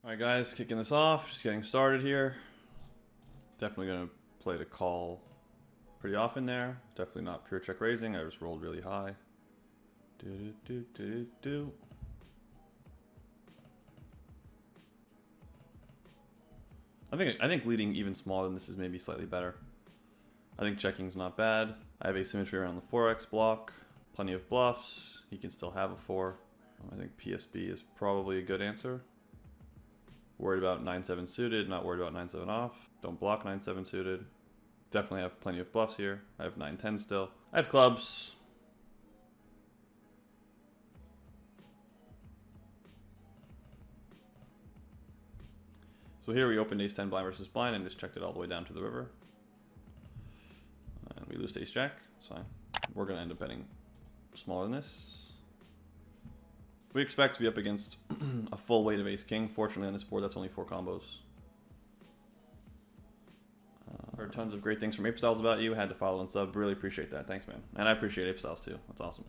Alright guys, kicking this off, just getting started here. Definitely going to play the call pretty often there. Definitely not pure check raising, I just rolled really high. I think leading even smaller than this is maybe slightly better. I think checking's not bad. I have asymmetry around the 4x block, plenty of bluffs, he can still have a 4. I think PSB is probably a good answer. Worried about 9-7 suited, not worried about 9-7 off. Don't block 9-7 suited. Definitely have plenty of bluffs here. I have 9-10 still. I have clubs. So here we opened ace-10 blind versus blind and just checked it all the way down to the river. And we lose to ace-jack. It's fine. We're going to end up betting smaller than this. We expect to be up against a full weight of ace-king. Fortunately on this board, that's only 4 combos. Heard tons of great things from Ape Styles about you. Had to follow and sub. Really appreciate that. Thanks, man. And I appreciate Ape Styles too. That's awesome.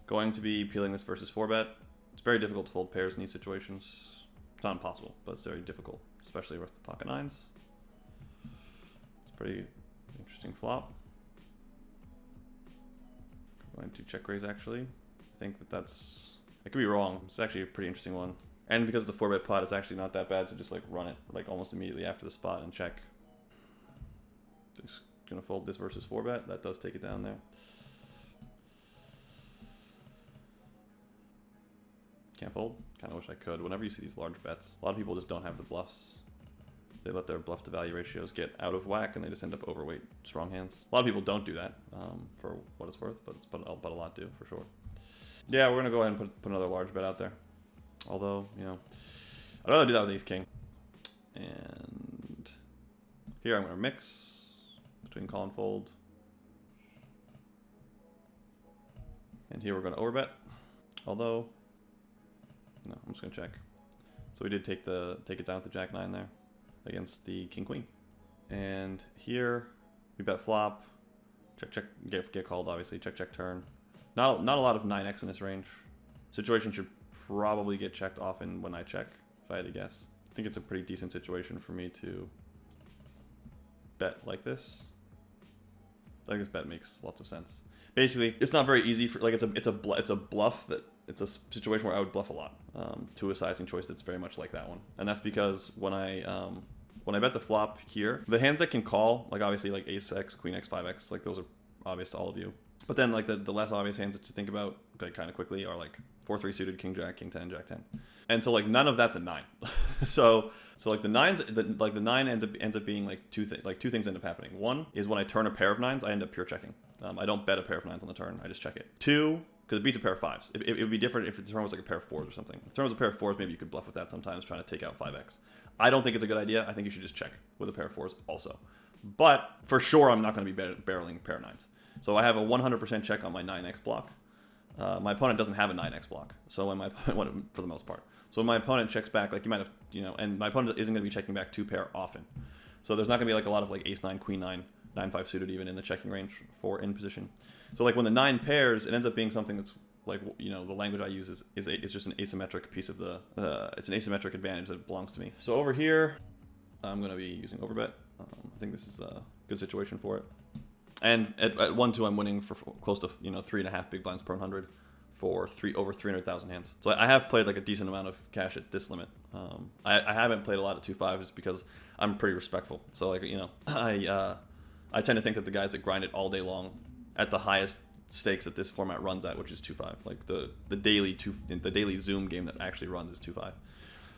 Going to be peeling this versus 4-bet. It's very difficult to fold pairs in these situations. It's not impossible, but it's very difficult, especially with the pocket nines. It's a pretty interesting flop. Going to check raise actually. I think that's... I could be wrong. It's actually a pretty interesting one. And because the 4-bet pot, it's actually not that bad to just like run it like almost immediately after the spot and check. Just gonna fold this versus 4-bet. That does take it down there. Can't fold. Kind of wish I could. Whenever you see these large bets, a lot of people just don't have the bluffs. They let their bluff to value ratios get out of whack and they just end up overweight strong hands. A lot of people don't do that for what it's worth, but a lot do for sure. Yeah, we're gonna go ahead and put another large bet out there. Although, you know, I'd rather do that with ace king. And here I'm gonna mix between call and fold. And here we're gonna overbet. Although, no, I'm just gonna check. So we did take it down with the jack 9 there against the king queen. And here we bet flop. Check check get called obviously. Check check turn. Not a lot of 9x in this range. Situation should probably get checked often when I check, if I had to guess. I think it's a pretty decent situation for me to bet like this. I think this bet makes lots of sense. Basically, it's not very easy for like it's a bluff that it's a situation where I would bluff a lot to a sizing choice that's very much like that one, and that's because when I bet the flop here, the hands that can call, like obviously like ace x, queen x, 5x, like those are obvious to all of you. But then like the less obvious hands that you think about like kind of quickly are like 4-3 suited, king jack, king 10, jack 10. And so like none of that's a 9. so like the 9 ends up being like two things end up happening. One is when I turn a pair of 9s, I end up pure checking. I don't bet a pair of 9s on the turn, I just check it. 2, because it beats a pair of 5s. It would be different if the turn was like a pair of 4s or something. If the turn was a pair of 4s, maybe you could bluff with that sometimes trying to take out 5x. I don't think it's a good idea. I think you should just check with a pair of 4s also. But for sure I'm not going to be barreling a pair of 9s. So I have a 100% check on my 9x block. My opponent doesn't have a 9x block, so when my opponent, for the most part. So when my opponent checks back, like you might have, you know, and my opponent isn't going to be checking back 2-pair often. So there's not going to be like a lot of like ace 9, queen 9, 9-5 suited even in the checking range for in position. So like when the 9 pairs, it ends up being something that's like, you know, the language I use is it's just an asymmetric piece of the, it's an asymmetric advantage that belongs to me. So over here, I'm going to be using overbet. I think this is a good situation for it. And at 1-2, I'm winning for close to 3.5 big blinds per 100 for over 300,000 hands. So I have played like a decent amount of cash at this limit. I haven't played a lot at 2-5 just because I'm pretty respectful. So like I tend to think that the guys that grind it all day long at the highest stakes that this format runs at, which is 2-5, like the daily Zoom game that actually runs is 2-5.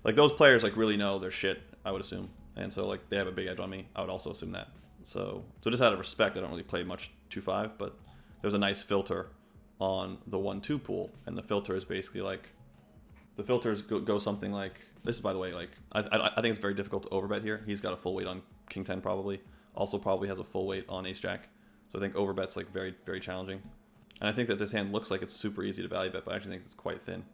Like those players like really know their shit, I would assume, and so like they have a big edge on me. I would also assume that. So just out of respect, I don't really play much 2-5, but there's a nice filter on the 1-2 pool, and the filter is basically like, the filters go something like, this is by the way, like, I think it's very difficult to overbet here. He's got a full weight on king 10 probably, also probably has a full weight on ace jack, so I think overbet's like very, very challenging. And I think that this hand looks like it's super easy to value bet, but I actually think it's quite thin.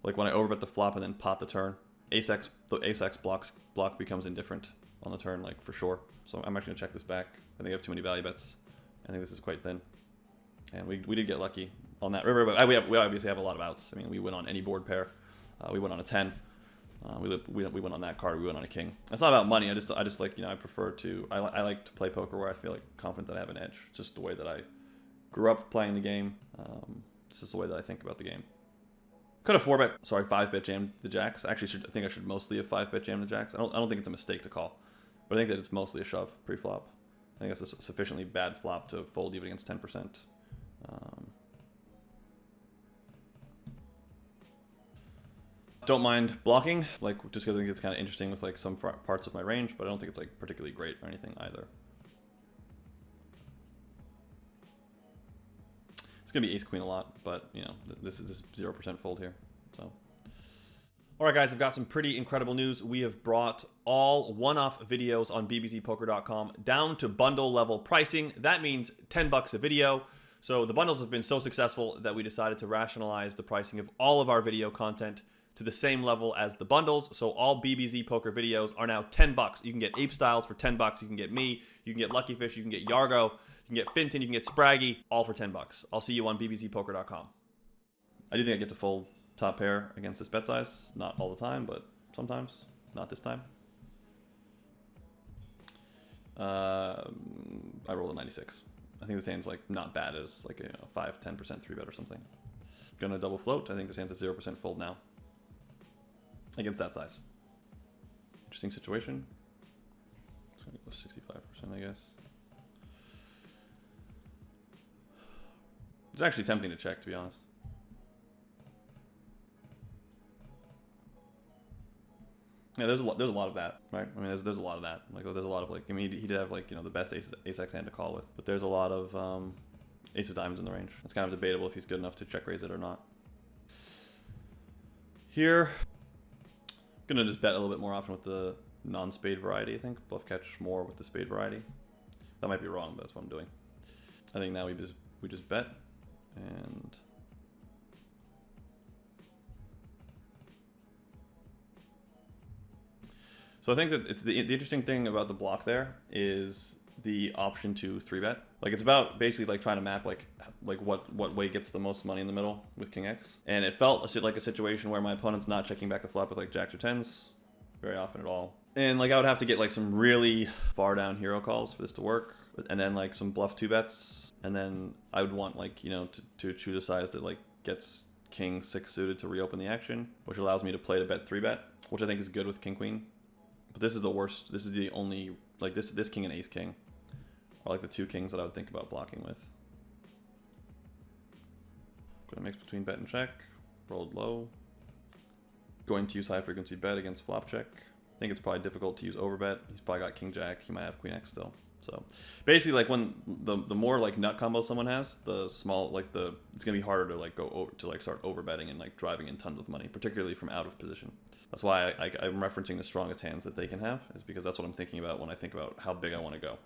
Like when I overbet the flop and then pot the turn, the ace x block becomes indifferent on the turn, like for sure. So I'm actually gonna check this back. I think I have too many value bets. I think this is quite thin. And we did get lucky on that river, but we obviously have a lot of outs. I mean, we went on any board pair. We went on a 10. We went on that card. We went on a king. It's not about money. I just like, you know, I prefer to, I like to play poker where I feel like confident that I have an edge. It's just the way that I grew up playing the game. It's just the way that I think about the game. Could have 5-bet jammed the jacks. Actually, I think I should mostly have 5-bet jammed the jacks. I don't think it's a mistake to call, but I think that it's mostly a shove pre-flop. I think it's a sufficiently bad flop to fold even against 10%. Don't mind blocking, like just because I think it's kind of interesting with like some parts of my range, but I don't think it's like particularly great or anything either. It's gonna be ace queen a lot, but you know, this is 0% fold here. So, all right, guys, I've got some pretty incredible news. We have brought all one-off videos on BBZPoker.com down to bundle level pricing. That means $10 a video. So the bundles have been so successful that we decided to rationalize the pricing of all of our video content to the same level as the bundles. So all BBZ Poker videos are now $10. You can get Ape Styles for $10. You can get me. You can get Lucky Fish. You can get Yargo. You can get Finton. You can get Spraggy. All for $10. I'll see you on BBZPoker.com. I do think I get to fold top pair against this bet size. Not all the time, but sometimes. Not this time. I rolled a 96. I think this hand's like not bad as like a 5-10% 3-bet or something. Gonna double float. I think this hand's a 0% fold now. Against that size. Interesting situation. It's gonna go 65%, I guess. It's actually tempting to check, to be honest. Yeah, there's a lot of that, right? I mean, there's a lot of that. Like, there's a lot of like, I mean, he did have like, you know, the best ace-x hand to call with, but there's a lot of ace of diamonds in the range. It's kind of debatable if he's good enough to check raise it or not. Here, I'm gonna just bet a little bit more often with the non-spade variety. I think bluff catch more with the spade variety. That might be wrong, but that's what I'm doing. I think now we just bet and. So I think that it's the interesting thing about the block there is the option to 3-bet. Like, it's about basically like trying to map like what way gets the most money in the middle with King X. And it felt like a situation where my opponent's not checking back the flop with like jacks or tens very often at all. And like I would have to get like some really far down hero calls for this to work, and then like some bluff 2-bets, and then I would want like, you know, to choose a size that like gets King 6 suited to reopen the action, which allows me to play to bet 3-bet, which I think is good with King Queen. But this is the worst. This is the only, like this king and ace king are like the two kings that I would think about blocking with. Gonna mix between bet and check. Rolled low. Going to use high frequency bet against flop check. I think it's probably difficult to use overbet. He's probably got king jack. He might have queen x still. So basically, like when the more like nut combo someone has, the small like it's gonna be harder to like go over to like start overbetting and like driving in tons of money, particularly from out of position. That's why I'm referencing the strongest hands that they can have, is because that's what I'm thinking about when I think about how big I want to go.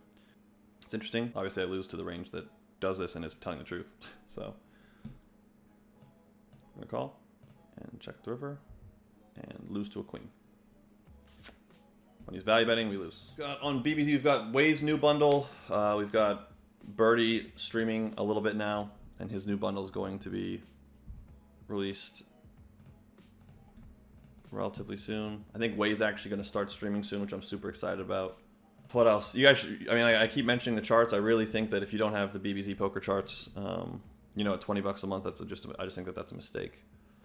It's interesting. Obviously, I lose to the range that does this and is telling the truth. So I'm gonna call and check the river and lose to a queen. When he's value betting, we lose. On BBZ, we've got Way's new bundle. We've got Birdie streaming a little bit now, and his new bundle is going to be released relatively soon. I think Way's actually going to start streaming soon, which I'm super excited about. What else? You guys should, I mean, I keep mentioning the charts. I really think that if you don't have the BBZ Poker charts, you know, at $20 a month, I just think that that's a mistake.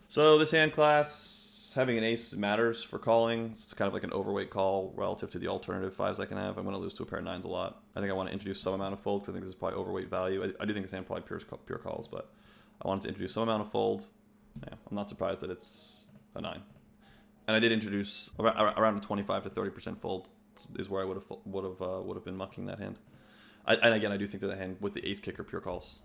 So this hand class, having an ace matters for calling. It's kind of like an overweight call relative to the alternative fives I can have. I'm going to lose to a pair of nines a lot. I think I want to introduce some amount of fold, because I think this is probably overweight value. I do think this hand probably pure calls, but I wanted to introduce some amount of fold. Yeah, I'm not surprised that it's a 9. And I did introduce around a 25 to 30% fold is where I would have been mucking that hand. And again, I do think that the hand with the ace kicker pure calls.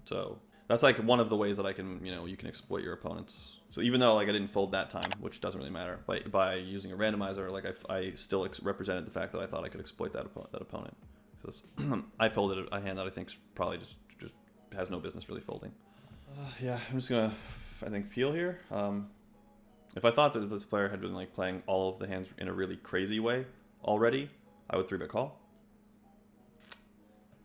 So that's like one of the ways that I can, you know, you can exploit your opponents. So even though like I didn't fold that time, which doesn't really matter, by using a randomizer, like I still represented the fact that I thought I could exploit that opponent, because I folded a hand that I think probably just has no business really folding. Yeah, I'm just gonna, I think, peel here. If I thought that this player had been like playing all of the hands in a really crazy way already, I would 3-bet call.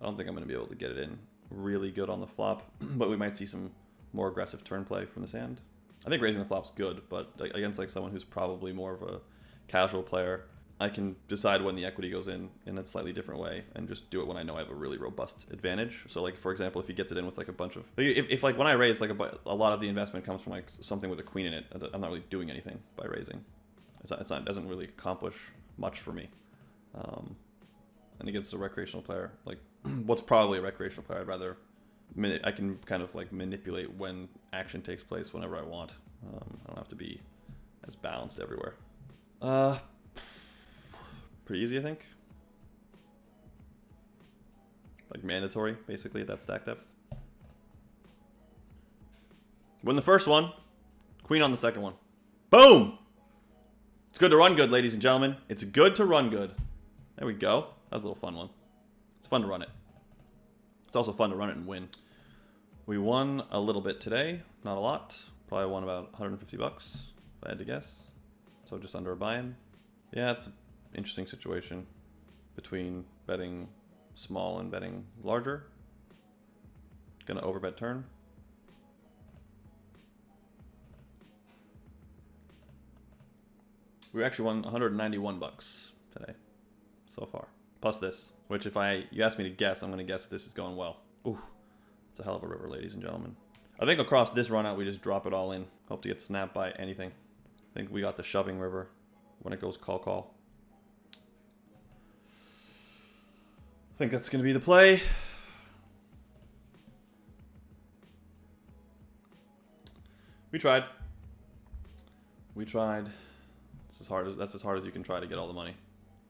I don't think I'm going to be able to get it in really good on the flop, but we might see some more aggressive turn play from this hand. I think raising the flop's good, but like, against like someone who's probably more of a casual player, I can decide when the equity goes in a slightly different way and just do it when I know I have a really robust advantage. So like, for example, if he gets it in with like a bunch of, if like when I raise, like a lot of the investment comes from like something with a queen in it, I'm not really doing anything by raising. It doesn't really accomplish much for me. And against a recreational player, like what's probably a recreational player, I'd rather, I can kind of like manipulate when action takes place whenever I want. I don't have to be as balanced everywhere. Pretty easy, I think. Like mandatory, basically, at that stack depth. Win the first one. Queen on the second one. Boom! It's good to run good, ladies and gentlemen. It's good to run good. There we go. That was a little fun one. It's fun to run it. It's also fun to run it and win. We won a little bit today. Not a lot. Probably won about 150 bucks, if I had to guess. So just under a buy-in. Yeah, it's an interesting situation between betting small and betting larger. Gonna overbet turn. We actually won 191 bucks today so far. Plus this, which if you ask me to guess, I'm gonna guess this is going well. Ooh, it's a hell of a river, ladies and gentlemen. I think across this run out, we just drop it all in. Hope to get snapped by anything. I think we got the shoving river when it goes call. I think that's gonna be the play. We tried. That's as hard as you can try to get all the money.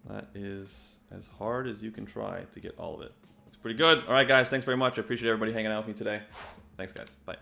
That is as hard as you can try to get all of it. It's pretty good. All right, guys. Thanks very much. I appreciate everybody hanging out with me today. Thanks, guys. Bye.